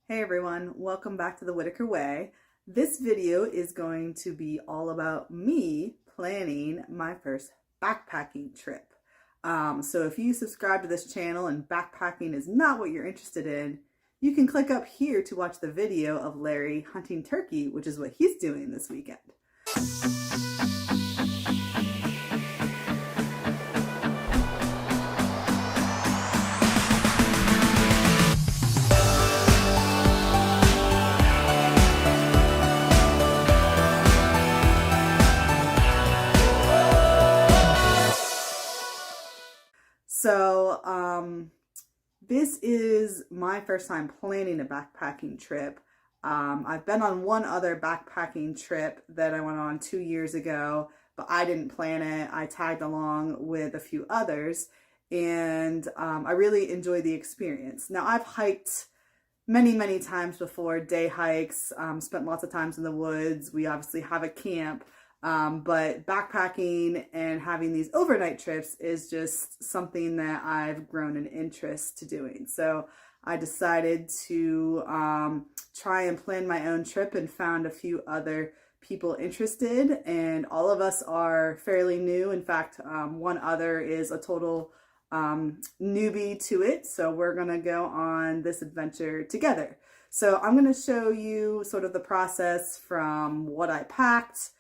Hey everyone, welcome back to the Whit-Acre Way. This video is going to be all about me planning my first backpacking trip. So if you subscribe to this channel and backpacking is not what you're interested in, you can click up here to watch the video of Larry hunting turkey, which is what he's doing this weekend. So this is my first time planning a backpacking trip. I've been on one other backpacking trip that I went on 2 years ago, but I didn't plan it. I tagged along with a few others, and I really enjoyed the experience. Now, I've hiked many times before, day hikes, spent lots of times in the woods. We obviously have a camp. But backpacking and having these overnight trips is just something that I've grown an interest to doing. So I decided to try and plan my own trip and found a few other people interested, and all of us are fairly new. In fact, one other is a total newbie to it. So we're going to go on this adventure together. So I'm going to show you sort of the process from what I packed,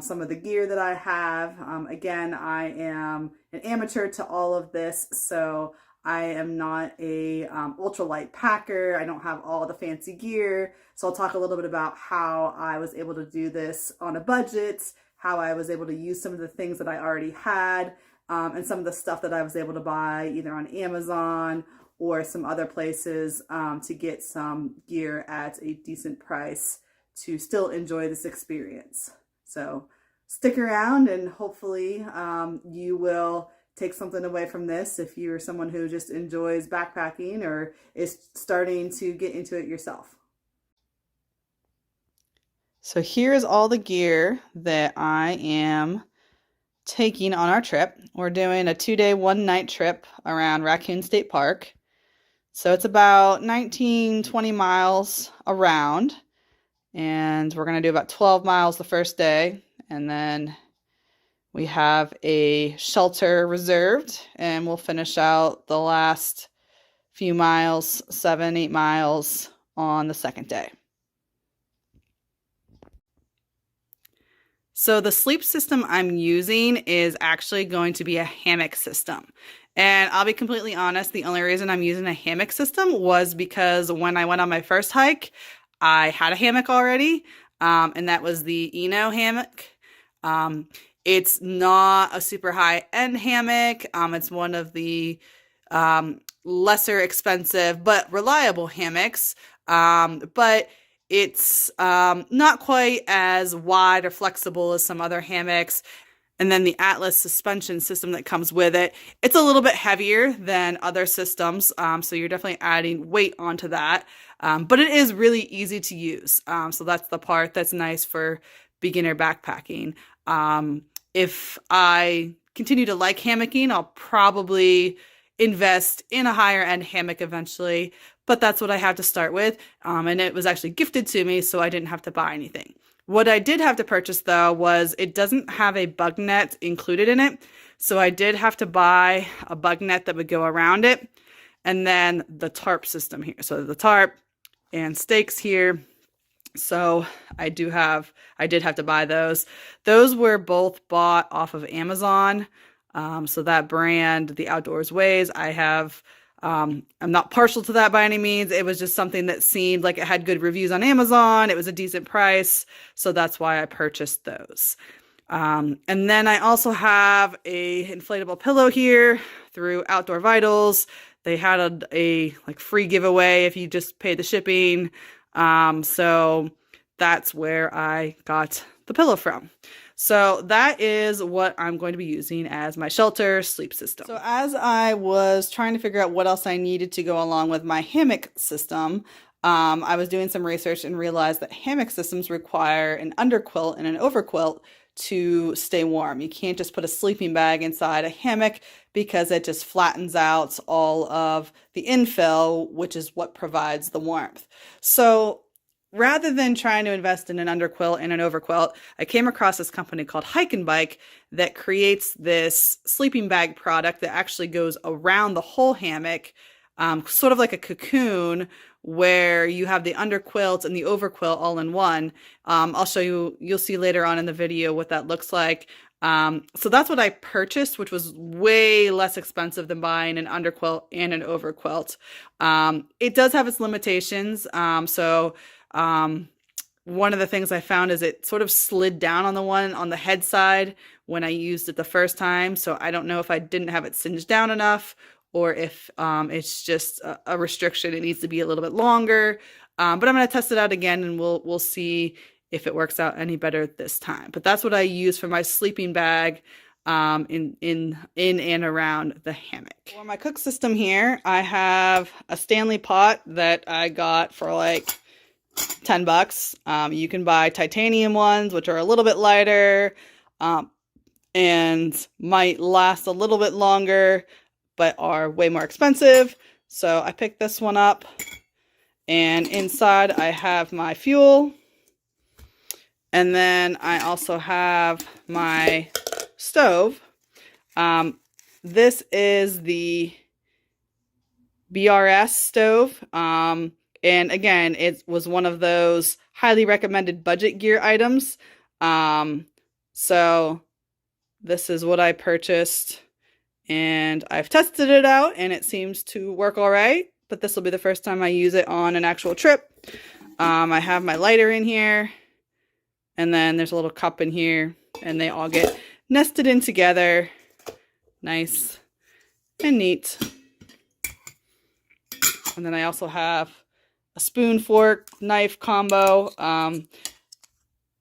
some of the gear that I have. Again, I am an amateur to all of this, so I am not a ultralight packer. I don't have all the fancy gear. So I'll talk a little bit about how I was able to do this on a budget, how I was able to use some of the things that I already had, and some of the stuff that I was able to buy either on Amazon or some other places to get some gear at a decent price to still enjoy this experience. So stick around, and hopefully you will take something away from this if you're someone who just enjoys backpacking or is starting to get into it yourself. So here's all the gear that I am taking on our trip. We're doing a 2-day, 1-night trip around Raccoon State Park. So it's about 19-20 miles around. And we're going to do about 12 miles the first day, and then we have a shelter reserved, and we'll finish out the last few miles, 7-8 miles on the second day. So the sleep system I'm using is actually going to be a hammock system. And I'll be completely honest, the only reason I'm using a hammock system was because when I went on my first hike, I had a hammock already, and that was the Eno hammock. It's not a super high-end hammock. It's one of the lesser expensive but reliable hammocks, but it's not quite as wide or flexible as some other hammocks. And then the Atlas suspension system that comes with it, it's a little bit heavier than other systems, so you're definitely adding weight onto that. But it is really easy to use, so that's the part that's nice for beginner backpacking. If I continue to like hammocking, I'll probably invest in a higher end hammock eventually, but that's what I have to start with, and it was actually gifted to me, so I didn't have to buy anything. What I did have to purchase, though, was it doesn't have a bug net included in it, so I did have to buy a bug net that would go around it, and then the tarp system here. So the tarp and stakes here. So I did have to buy those. Those were both bought off of Amazon. So that brand, The Outdoors Ways, I'm not partial to that by any means. It was just something that seemed like it had good reviews on Amazon. It was a decent price. So that's why I purchased those. And then I also have a inflatable pillow here through Outdoor Vitals. They had a like free giveaway if you just pay the shipping. So that's where I got the pillow from. So that is what I'm going to be using as my shelter sleep system. So as I was trying to figure out what else I needed to go along with my hammock system, I was doing some research and realized that hammock systems require an underquilt and an overquilt to stay warm. You can't just put a sleeping bag inside a hammock because it just flattens out all of the infill, which is what provides the warmth. So rather than trying to invest in an underquilt and an overquilt, I came across this company called Hike and Bike that creates this sleeping bag product that actually goes around the whole hammock, sort of like a cocoon, where you have the underquilt and the overquilt all in one. I'll show you, you'll see later on in the video what that looks like. So that's what I purchased, which was way less expensive than buying an underquilt and an overquilt. It does have its limitations. One of the things I found is it sort of slid down on the one on the head side when I used it the first time. So I don't know if I didn't have it singed down enough, or if it's just a restriction. It needs to be a little bit longer. But I'm going to test it out again, and we'll see if it works out any better this time. But that's what I use for my sleeping bag in and around the hammock. For my cook system here, I have a Stanley pot that I got for like $10. You can buy titanium ones, which are a little bit lighter and might last a little bit longer, but are way more expensive. So I picked this one up, and inside I have my fuel, and then I also have my stove. This is the BRS stove, and again, it was one of those highly recommended budget gear items. So this is what I purchased, and I've tested it out, and it seems to work all right, but this will be the first time I use it on an actual trip. I have my lighter in here, and then there's a little cup in here, and they all get nested in together. Nice and neat. And then I also have a spoon, fork, knife combo. I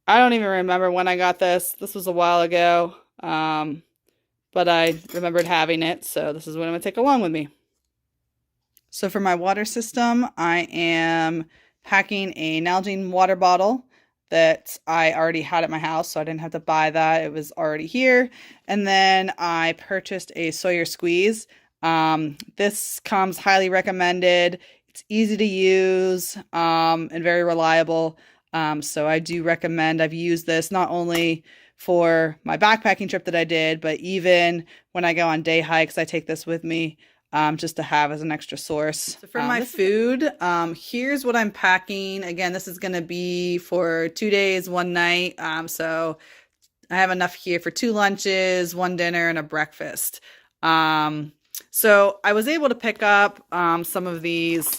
don't even remember when I got this. This was a while ago. But I remembered having it, so this is what I'm going to take along with me. So for my water system, I am packing a Nalgene water bottle that I already had at my house, so I didn't have to buy that. It was already here. And then I purchased a Sawyer squeeze. This comes highly recommended. It's easy to use and very reliable. So I do recommend. I've used this not only for my backpacking trip that I did, but even when I go on day hikes, I take this with me just to have as an extra source. So for my food, here's what I'm packing. Again, this is going to be for 2 days, 1 night. So I have enough here for 2 lunches, 1 dinner, and a breakfast. So I was able to pick up some of these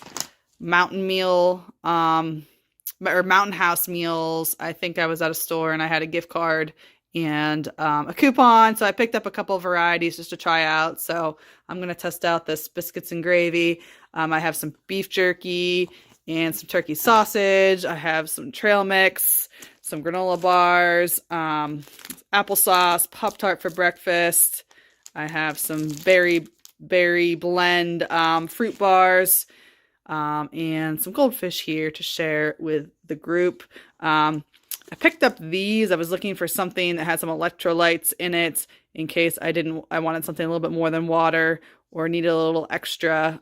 mountain meal or Mountain House meals. I think I was at a store and I had a gift card and a coupon, so I picked up a couple varieties just to try out. So I'm going to test out this biscuits and gravy. I have some beef jerky and some turkey sausage. I have some trail mix, some granola bars, applesauce, Pop-Tart for breakfast. I have some berry blend fruit bars, and some goldfish here to share with the group. I picked up these. I was looking for something that had some electrolytes in it in case I wanted something a little bit more than water or needed a little extra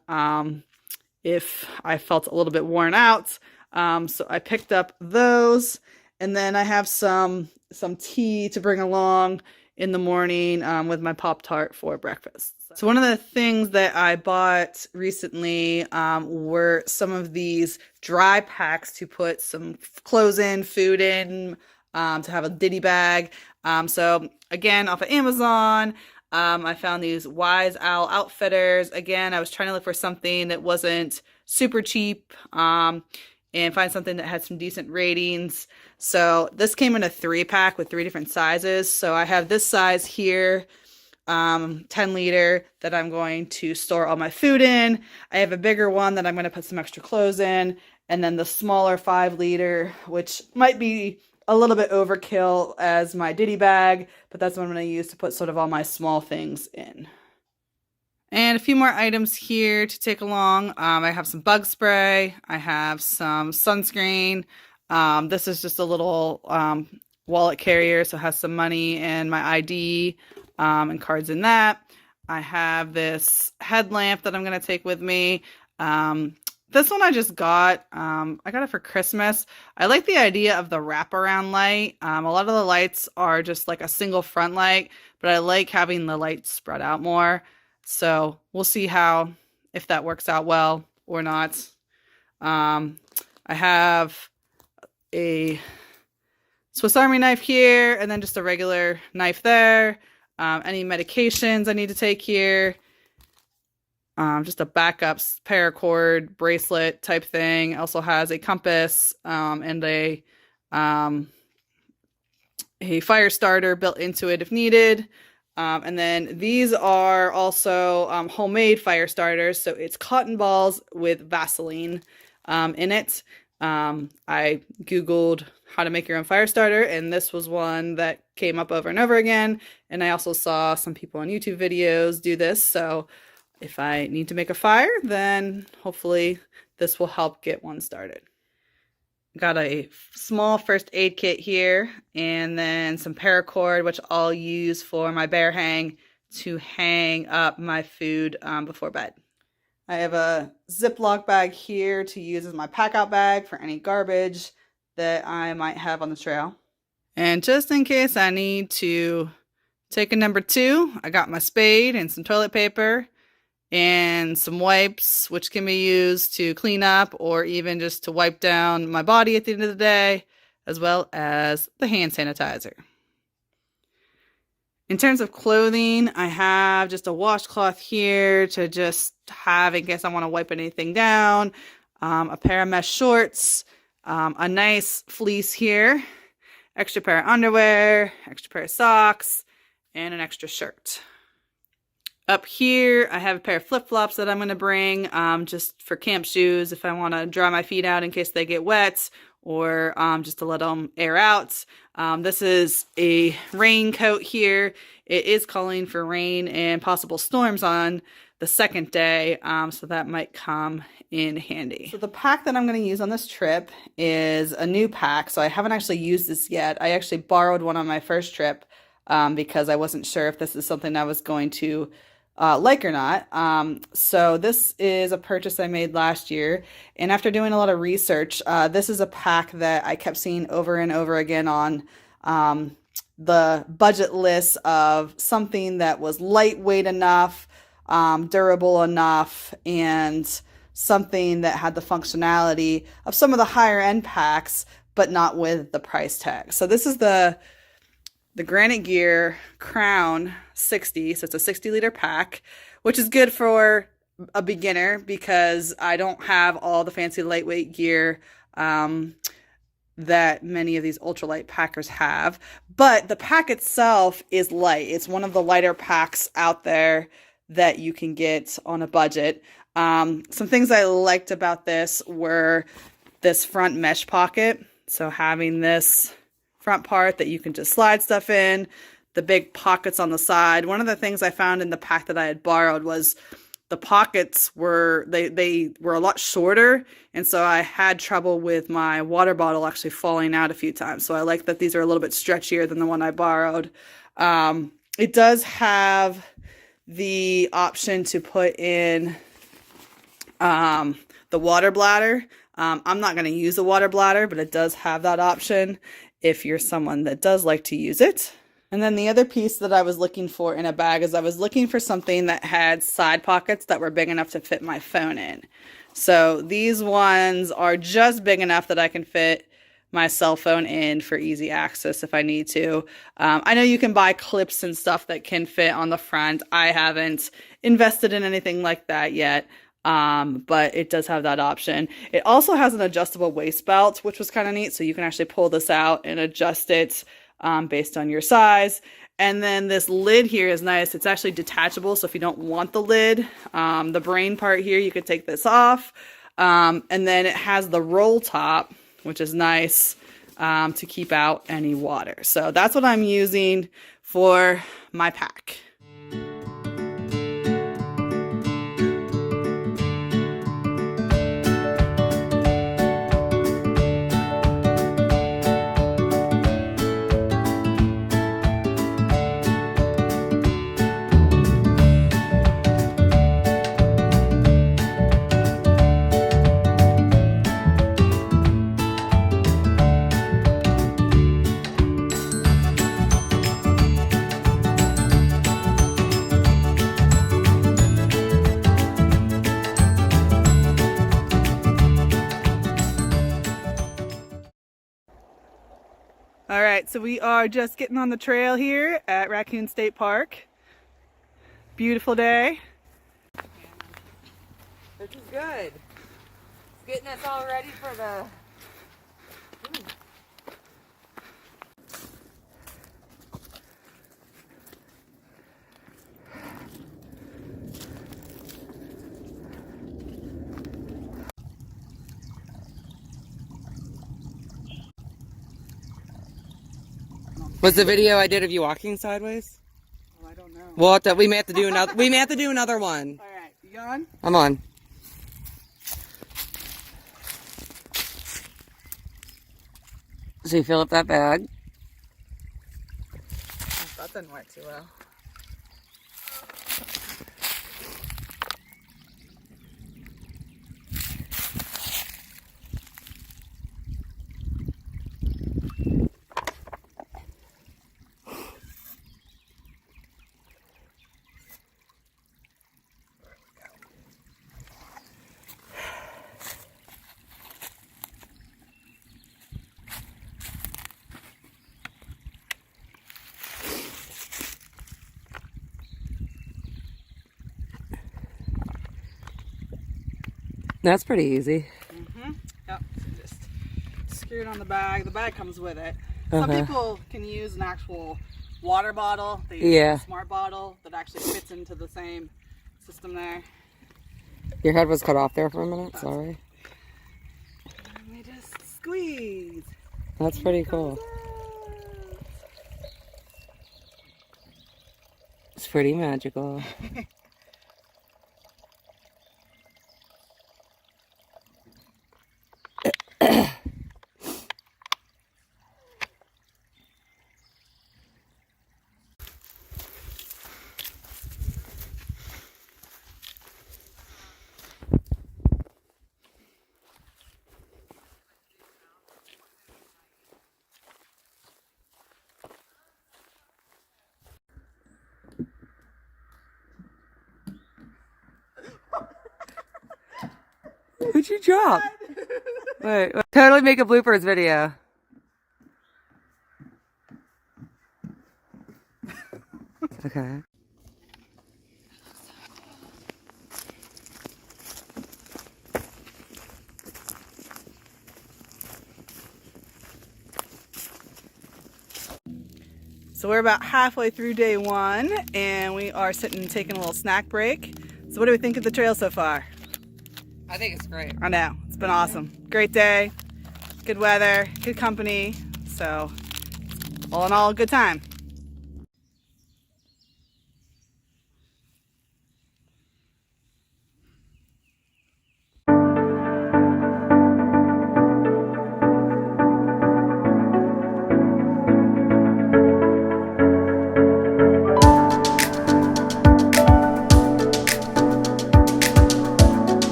if I felt a little bit worn out. So I picked up those, and then I have some tea to bring along in the morning with my Pop-Tart for breakfast. So one of the things that I bought recently were some of these dry packs to put some clothes in, food in, to have a ditty bag. So again, off of Amazon, I found these Wise Owl Outfitters. Again, I was trying to look for something that wasn't super cheap and find something that had some decent ratings. So this came in a 3-pack with 3 different sizes. So I have this size here, 10 liter, that I'm going to store all my food in. I have a bigger one that I'm going to put some extra clothes in, and then the smaller 5 liter, which might be a little bit overkill as my ditty bag, but that's what I'm going to use to put sort of all my small things in. And a few more items here to take along. I have some bug spray. I have some sunscreen. This is just a little wallet carrier, so it has some money and my ID and cards in that. I have this headlamp that I'm going to take with me. This one I just got. I got it for Christmas. I like the idea of the wraparound light. A lot of the lights are just like a single front light, but I like having the lights spread out more. So we'll see if that works out well or not. I have a Swiss Army knife here, and then just a regular knife there. Any medications I need to take here. Just a backup paracord bracelet type thing. Also has a compass and a fire starter built into it if needed. And then these are also homemade fire starters. So it's cotton balls with Vaseline in it. I Googled how to make your own fire starter, and this was one that came up over and over again. And I also saw some people on YouTube videos do this. So if I need to make a fire, then hopefully this will help get one started. Got a small first aid kit here, and then some paracord, which I'll use for my bear hang to hang up my food before bed. I have a Ziploc bag here to use as my pack out bag for any garbage that I might have on the trail. And just in case I need to take a number 2, I got my spade and some toilet paper and some wipes, which can be used to clean up or even just to wipe down my body at the end of the day, as well as the hand sanitizer. In terms of clothing, I have just a washcloth here to just have in case I want to wipe anything down, a pair of mesh shorts, a nice fleece here, extra pair of underwear, extra pair of socks, and an extra shirt. Up here, I have a pair of flip-flops that I'm going to bring just for camp shoes if I want to dry my feet out in case they get wet, or just to let them air out. This is a raincoat here. It is calling for rain and possible storms on the second day, so that might come in handy. So the pack that I'm going to use on this trip is a new pack, so I haven't actually used this yet. I actually borrowed one on my first trip because I wasn't sure if this is something I was going to like or not. So this is a purchase I made last year, and after doing a lot of research, this is a pack that I kept seeing over and over again on the budget list of something that was lightweight enough, durable enough, and something that had the functionality of some of the higher end packs, but not with the price tag. So this is the Granite Gear Crown 60, so it's a 60-liter pack, which is good for a beginner because I don't have all the fancy lightweight gear that many of these ultralight packers have. But the pack itself is light. It's one of the lighter packs out there that you can get on a budget. Some things I liked about this were this front mesh pocket. So having this front part that you can just slide stuff in, the big pockets on the side. One of the things I found in the pack that I had borrowed was the pockets were, they were a lot shorter, and so I had trouble with my water bottle actually falling out a few times. So I like that these are a little bit stretchier than the one I borrowed. It does have the option to put in the water bladder. I'm not going to use a water bladder, but it does have that option if you're someone that does like to use it. And then the other piece that I was looking for in a bag is I was looking for something that had side pockets that were big enough to fit my phone in. So these ones are just big enough that I can fit my cell phone in for easy access if I need to. I know you can buy clips and stuff that can fit on the front. I haven't invested in anything like that yet. But it does have that option. It also has an adjustable waist belt, which was kind of neat. So you can actually pull this out and adjust it based on your size. And then this lid here is nice. It's actually detachable. So if you don't want the lid, the brain part here, you could take this off. And then it has the roll top, which is nice to keep out any water. So that's what I'm using for my pack. All right, so we are just getting on the trail here at Raccoon State Park. Beautiful day. This is good. It's getting us all ready for the... Was the video I did of you walking sideways? Oh, I don't know. Well, we may have to do another. We may have to do another one. All right, you on? I'm on. So you fill up that bag. That didn't work too well. That's pretty easy. Yep. So just screw it on the bag. The bag comes with it. Some people can use an actual water bottle. They use a smart bottle that actually fits into the same system there. Your head was cut off there for a minute. Sorry. And we just squeeze. That's pretty cool. It's pretty magical. What'd you drop? Wait, totally make a bloopers video. Okay. So we're about halfway through day one, and we are sitting taking a little snack break. So what do we think of the trail so far? I think it's great. I know, it's been awesome. Great day, good weather, good company. So all in all, a good time.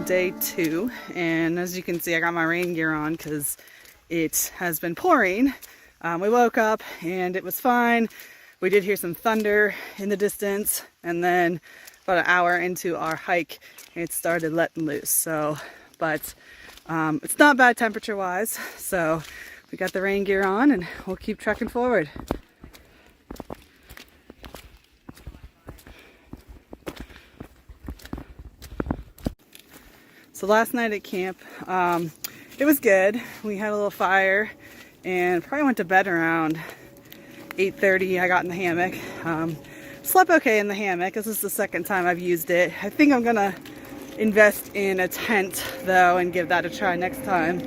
Day two, and as you can see, I got my rain gear on because it has been pouring. We woke up and it was fine. We did hear some thunder in the distance, and then about an hour into our hike it started letting loose. So but it's not bad temperature wise, so We got the rain gear on and we'll keep trekking forward. So last night at camp, it was good. We had a little fire and probably went to bed around 8:30. I got in the hammock. Slept okay in the hammock. This is the second time I've used it. I think I'm gonna invest in a tent though and give that a try next time.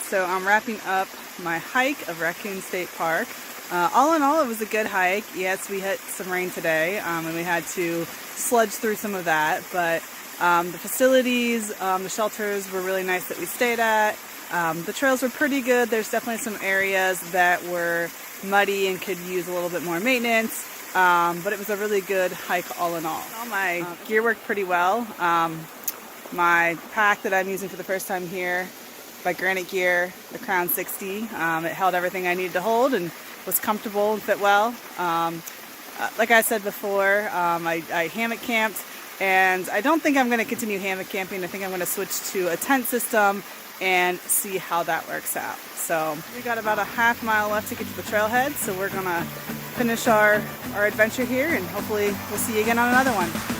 So I'm wrapping up my hike of Raccoon State Park. All in all, it was a good hike. Yes, we hit some rain today, and we had to sludge through some of that, but the facilities, the shelters were really nice that we stayed at. The trails were pretty good. There's definitely some areas that were muddy and could use a little bit more maintenance, but it was a really good hike all in all. All my gear worked pretty well. My pack that I'm using for the first time here by Granite Gear, the Crown 60, it held everything I needed to hold and was comfortable and fit well. Like I said before, I hammock camped, and I don't think I'm going to continue hammock camping. I think I'm going to switch to a tent system and see how that works out. So we got about a half mile left to get to the trailhead, so we're going to finish our adventure here, and hopefully we'll see you again on another one.